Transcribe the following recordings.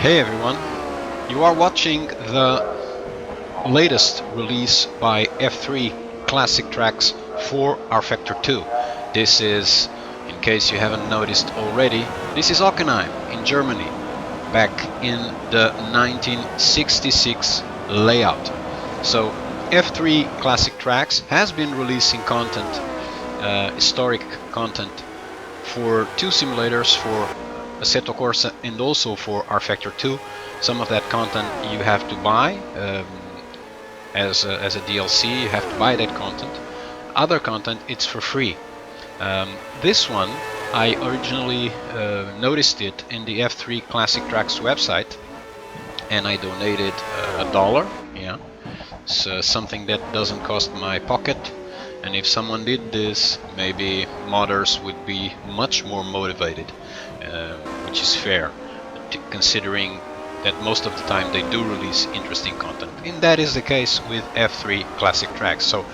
Hey everyone, you are watching the latest release by F3 Classic Tracks for rFactor 2. This is, in case you haven't noticed already, this is Hockenheim in Germany, back in the 1966 layout. So F3 Classic Tracks has been releasing content, historic content, for two simulators, for Assetto Corsa and also for rFactor 2. Some of that content you have to buy as a DLC. You have to buy that content. Other content, it's for free. This one, I originally noticed it in the F3 Classic Tracks website, and I donated $1. Yeah, it's something that doesn't cost my pocket. And if someone did this, maybe modders would be much more motivated, which is fair, considering that most of the time they do release interesting content. And that is the case with F3 Classic Tracks. So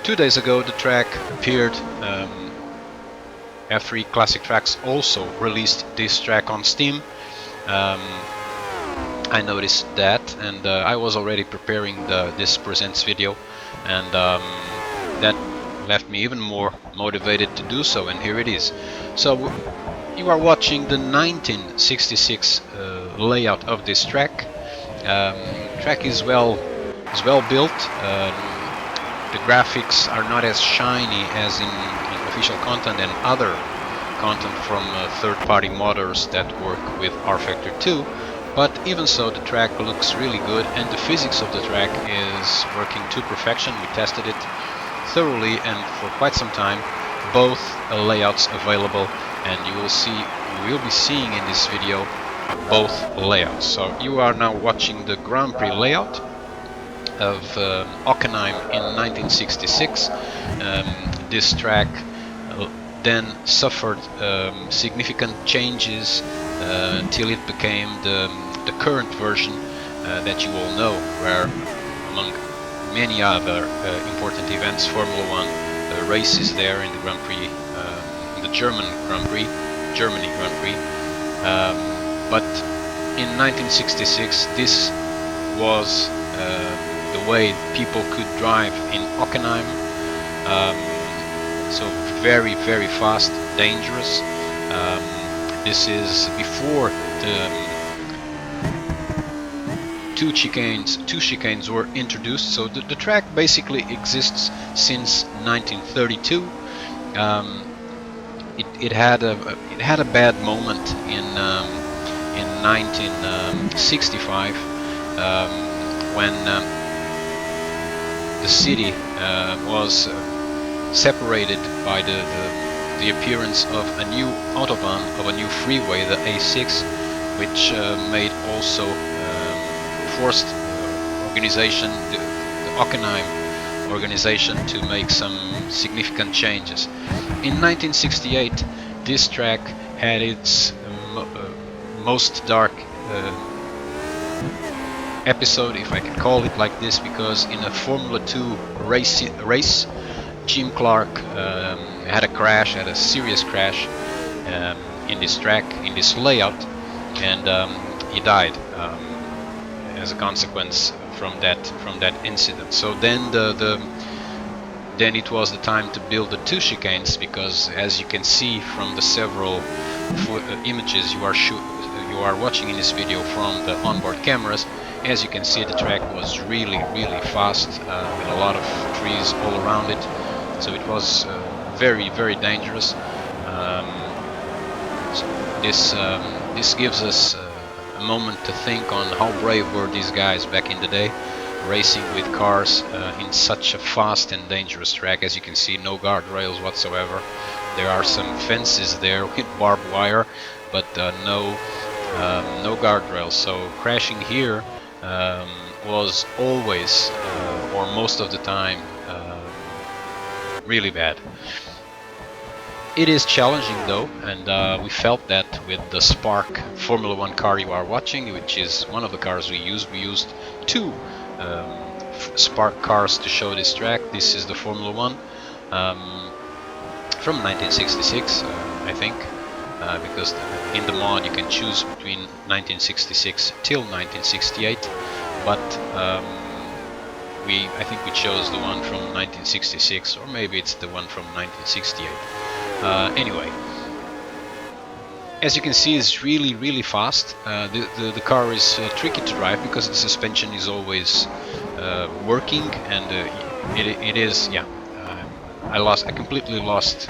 2 days ago the track appeared. F3 Classic Tracks also released this track on Steam. I noticed that, and I was already preparing this presents video, and that left me even more motivated to do so, and here it is. So you are watching the 1966 layout of this track. Track is well built. The graphics are not as shiny as in official content and other content from third-party modders that work with rFactor 2. But even so, the track looks really good, and the physics of the track is working to perfection. We tested it thoroughly and for quite some time. Both layouts available, and you will be seeing in this video both layouts. So you are now watching the Grand Prix layout of Hockenheim in 1966. This track then suffered significant changes until it became the current version that you all know, where among many other important events, Formula 1 races there in the Grand Prix, the Germany Grand Prix. But in 1966 this was the way people could drive in Hockenheim. So very fast, dangerous. This is before the two chicanes were introduced. So the track basically exists since 1932. It had a bad moment in 1965 when the city was separated by the appearance of a new autobahn, of a new freeway, the A6, which made also forced organization, the Hockenheim organization, to make some significant changes. In 1968 this track had its most dark episode, if I can call it like this, because in a Formula 2 race Jim Clark had a serious crash in this track, in this layout, and he died as a consequence from that incident. So then then it was the time to build the two chicanes, because as you can see from the several images you are watching in this video from the onboard cameras, as you can see, the track was really fast, with a lot of trees all around it. So it was very dangerous. So this gives us a moment to think on how brave were these guys back in the day, racing with cars in such a fast and dangerous track. As you can see, no guardrails whatsoever. There are some fences there with barbed wire, but no guardrails. So crashing here was always, or most of the time, really bad. It is challenging though, and we felt that with the Spark Formula 1 car you are watching, which is one of the cars we used. We used two Spark cars to show this track. This is the Formula 1 from 1966, I think. because in the mod you can choose between 1966 till 1968, but I think we chose the one from 1966, or maybe it's the one from 1968. Anyway, as you can see, it's really fast. The car is tricky to drive because the suspension is always working, and it is, yeah. I completely lost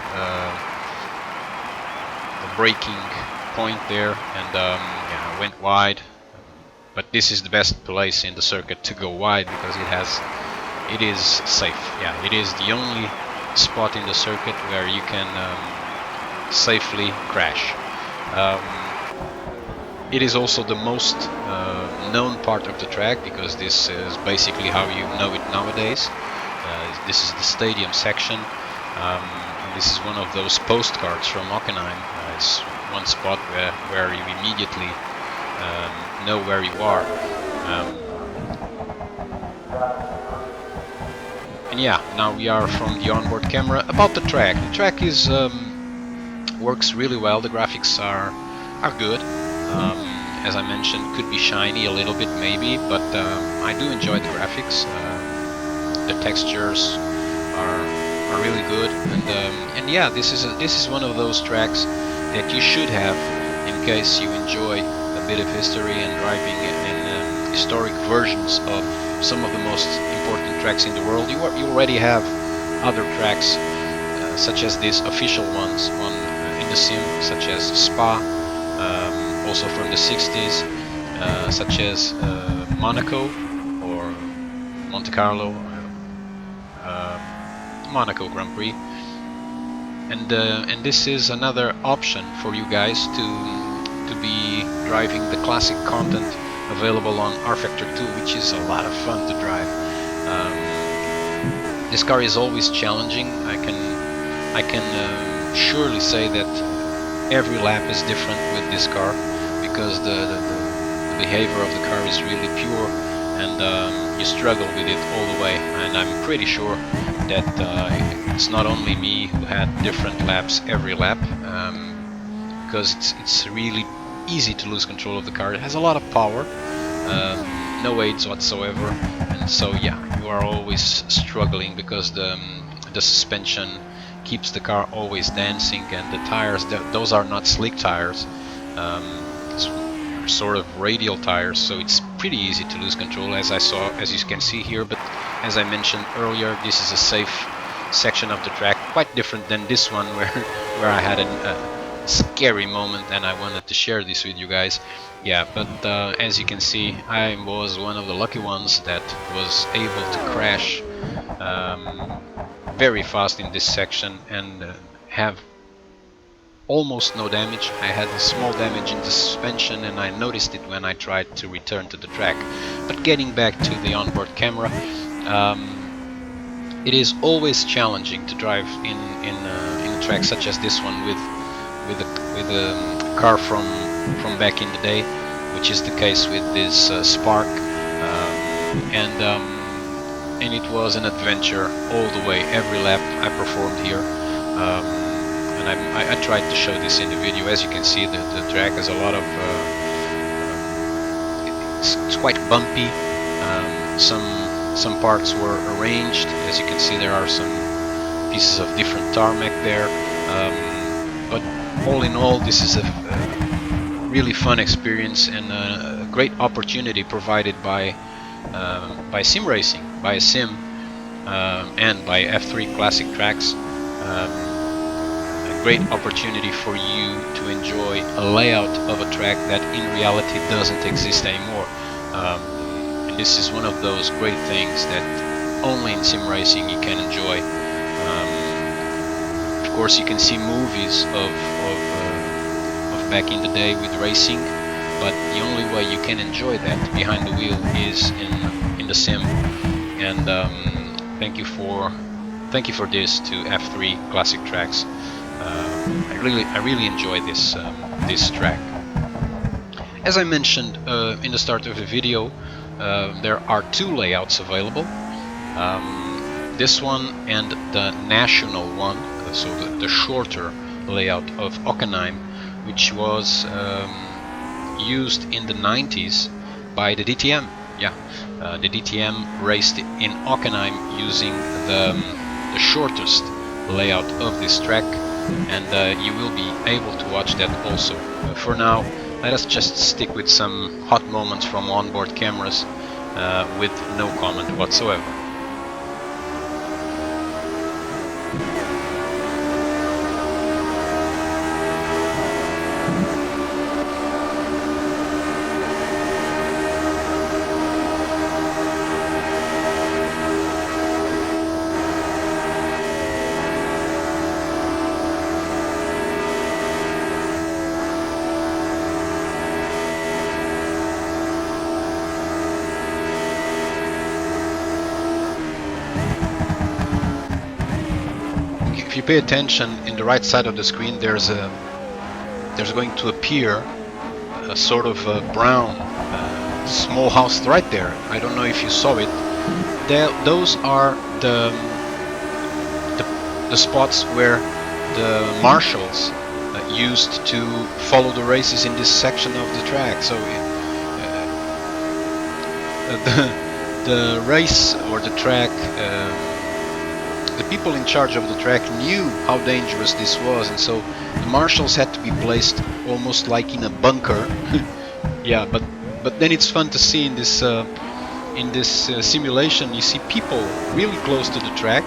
the braking point there, and yeah, I went wide. But this is the best place in the circuit to go wide because it is safe. Yeah, it is the only spot in the circuit where you can safely crash. It is also the most known part of the track because this is basically how you know it nowadays. This is the stadium section. This is one of those postcards from Hockenheim. It's one spot where you immediately know where you are. And yeah, now we are from the onboard camera. About the track. The track is works really well. The graphics are good. As I mentioned, could be shiny a little bit maybe, but I do enjoy the graphics. The textures are really good, and yeah, this is one of those tracks that you should have in case you enjoy a bit of history and driving in historic versions of some of the most important tracks in the world. You already have other tracks such as these official ones in the sim, such as Spa, also from the 60s, such as Monaco or Monte Carlo, Monaco Grand Prix, and this is another option for you guys to be driving the classic content available on rFactor 2, which is a lot of fun to drive. This car is always challenging. I can surely say that every lap is different with this car because the behavior of the car is really pure, and you struggle with it all the way. And I'm pretty sure that it's not only me who had different laps every lap, because it's really easy to lose control of the car. It has a lot of power, no aids whatsoever, and so yeah, you are always struggling because the suspension keeps the car always dancing, and the tires, those are not slick tires, sort of radial tires, so it's pretty easy to lose control, as you can see here. But as I mentioned earlier, this is a safe section of the track, quite different than this one where I had a scary moment and I wanted to share this with you guys. Yeah, but as you can see, I was one of the lucky ones that was able to crash very fast in this section and have almost no damage. I had a small damage in the suspension, and I noticed it when I tried to return to the track. But getting back to the onboard camera, it is always challenging to drive in a track such as this one with a car from back in the day, which is the case with this Spark, and it was an adventure all the way. Every lap I performed here, and I tried to show this in the video. As you can see, the track has a lot of it's quite bumpy. Some parts were arranged. As you can see, there are some pieces of different tarmac there, but all in all, this is a really fun experience and a great opportunity provided by sim racing, by a sim, and by F3 classic tracks. A great opportunity for you to enjoy a layout of a track that in reality doesn't exist anymore. And this is one of those great things that only in sim racing you can enjoy. Of course, you can see movies of back in the day with racing, but the only way you can enjoy that behind the wheel is in the sim. And thank you for this to F3 classic tracks. I really enjoy this track. As I mentioned in the start of the video, there are two layouts available. This one and the national one, so the shorter layout of Hockenheim, which was used in the 90s by the DTM. Yeah, the DTM raced in Hockenheim using the shortest layout of this track, and you will be able to watch that also. For now, let us just stick with some hot moments from onboard cameras with no comment whatsoever. If you pay attention, in the right side of the screen there's going to appear a sort of a brown small house right there. I don't know if you saw it. Those are the spots where the marshals used to follow the races in this section of the track. So the race or the track, the people in charge of the track knew how dangerous this was, and so the marshals had to be placed almost like in a bunker. Yeah, but then it's fun to see in this simulation. You see people really close to the track.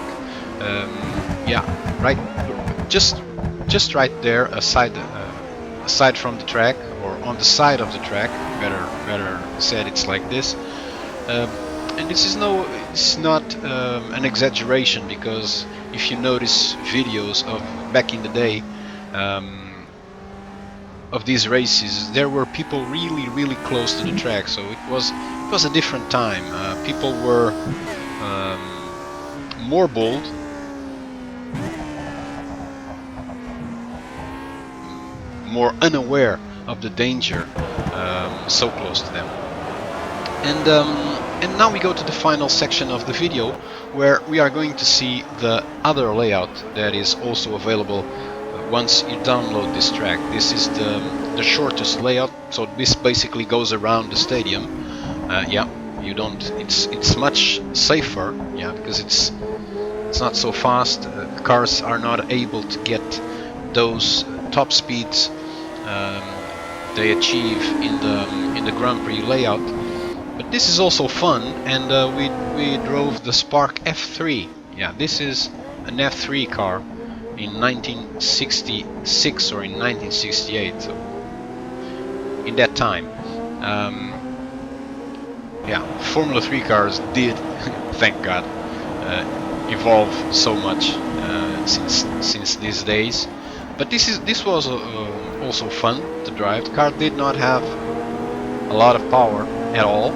Yeah, right, just right there, aside from the track, or on the side of the track. Better said, it's like this. And this is it's not an exaggeration, because if you notice videos of back in the day of these races, there were people really close to the track. So it was a different time. People were more bold, more unaware of the danger so close to them. And now we go to the final section of the video, where we are going to see the other layout that is also available once you download this track. This is the shortest layout, so this basically goes around the stadium. Yeah, you don't. It's much safer. Yeah, because it's not so fast. Cars are not able to get those top speeds they achieve in the Grand Prix layout. But this is also fun, and we drove the Spark F3. Yeah, this is an F3 car in 1966 or in 1968. So in that time, yeah, Formula 3 cars did, thank God, evolve so much since these days. But this was also fun to drive. The car did not have a lot of power at all,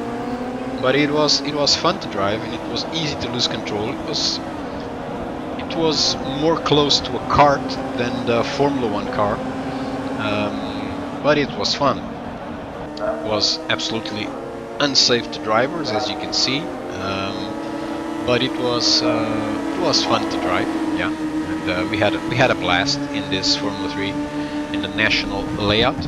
but it was fun to drive, and it was easy to lose control. It was more close to a kart than the Formula 1 car, but it was fun. It was absolutely unsafe to drivers, as you can see, but it was fun to drive. Yeah, and we had a blast in this Formula 3 in the national layout.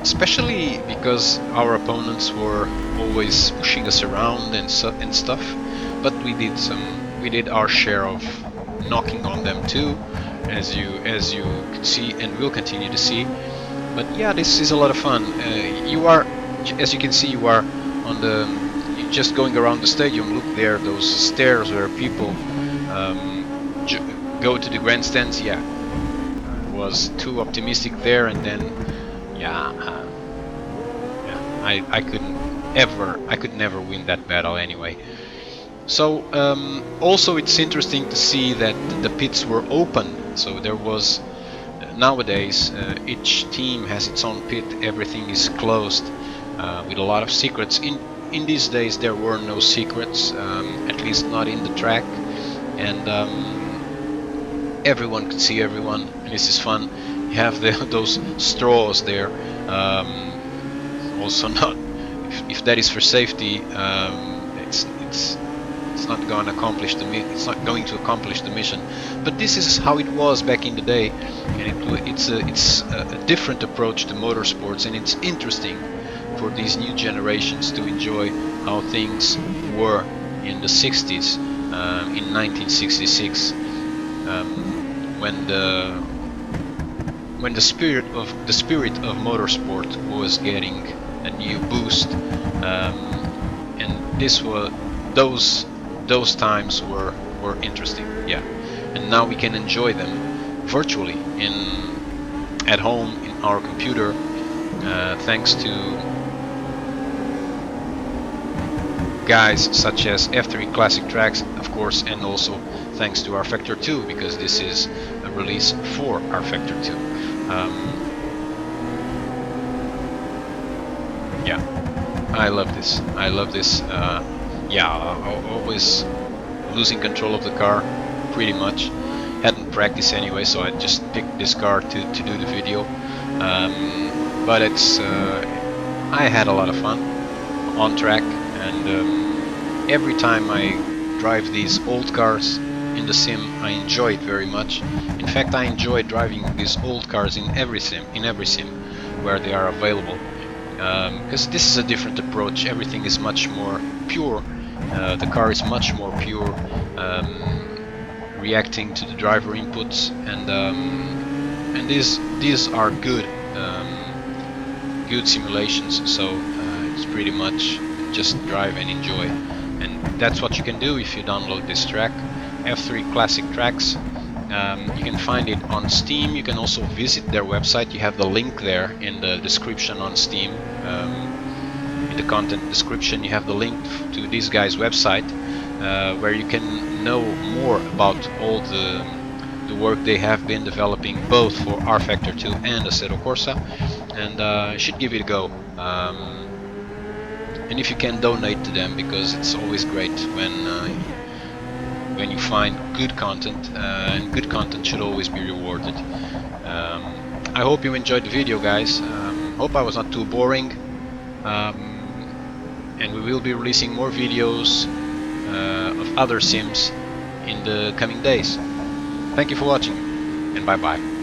Especially because our opponents were always pushing us around and stuff, but we did our share of knocking on them too, as you could see and will continue to see. But yeah, this is a lot of fun. As you can see, you're just going around the stadium. Look there, those stairs where people go to the grandstands. Yeah, was too optimistic there, and then I could never win that battle anyway. So also it's interesting to see that the pits were open. So there was nowadays each team has its own pit. Everything is closed with a lot of secrets. In these days there were no secrets, at least not in the track, and everyone could see everyone, and this is fun. You have those straws there. Also, not if that is for safety. It's it's not going to accomplish the mission. But this is how it was back in the day, and it's a different approach to motorsports, and it's interesting for these new generations to enjoy how things were in the 60s, in 1966, when the spirit of motorsport was getting a new boost, and those times were interesting, yeah. And now we can enjoy them virtually at home in our computer, thanks to guys such as F3 Classic Tracks, of course, and also thanks to rFactor 2, because this is a release for rFactor 2. Yeah, I love this. Yeah, always losing control of the car, pretty much. Hadn't practiced anyway, so I just picked this car to do the video. But it's I had a lot of fun on track, and every time I drive these old cars in the sim, I enjoy it very much. In fact, I enjoy driving these old cars in every sim where they are available, because this is a different approach. Everything is much more pure. The car is much more pure, reacting to the driver inputs, and these are good simulations. So it's pretty much just drive and enjoy, and that's what you can do if you download this track, F3 Classic Tracks. You can find it on Steam. You can also visit their website. You have the link there in the description on Steam. In the content description you have the link to this guy's website, where you can know more about all the work they have been developing, both for rFactor 2 and Assetto Corsa, and you should give it a go. And if you can, donate to them, because it's always great when you find good content, and good content should always be rewarded. I hope you enjoyed the video, guys. Hope I was not too boring, and we will be releasing more videos of other sims in the coming days. Thank you for watching, and bye bye.